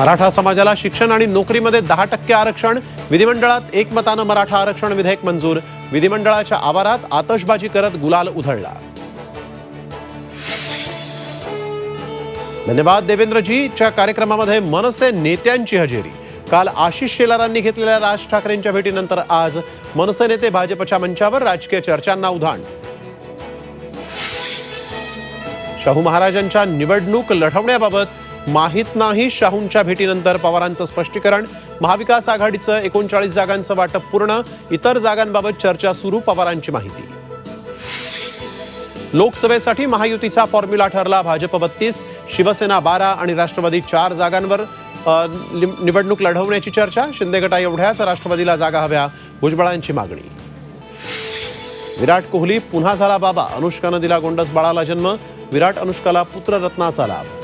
मराठा समाजाला शिक्षण आणि नोकरीमध्ये 10% आरक्षण. विधिमंडळात एकमतानं मराठा आरक्षण विधेयक मंजूर. विधिमंडळाच्या आवारात आतषबाजी करत गुलाल उधळला. धन्यवाद देवेंद्रजीच्या कार्यक्रमामध्ये मनसे नेत्यांची हजेरी. काल आशिष शेलारांनी घेतलेल्या राज ठाकरेंच्या भेटीनंतर आज मनसे नेते भाजपच्या मंचावर राजकीय चर्चांना उधाण. शाहू महाराजांच्या निवडणूक लढवण्याबाबत माहीत नाही. शाहूंच्या भेटीनंतर पवारांचं स्पष्टीकरण. महाविकास आघाडीचं 39 जागांचं वाटप पूर्ण. इतर जागांबाबत चर्चा सुरू. पवारांची माहिती. लोकसभेसाठी महायुतीचा फॉर्म्युला ठरला. भाजप 32, शिवसेना 12 आणि राष्ट्रवादी 4 जागांवर निवडणूक लढवण्याची चर्चा. शिंदे गटा एवढ्याच राष्ट्रवादीला जागा हव्या. भुजबळांची मागणी. विराट कोहली पुन्हा झाला बाबा. अनुष्कानं दिला गोंडस बाळाला जन्म. विराट अनुष्काला पुत्ररत्नाचा लाभ.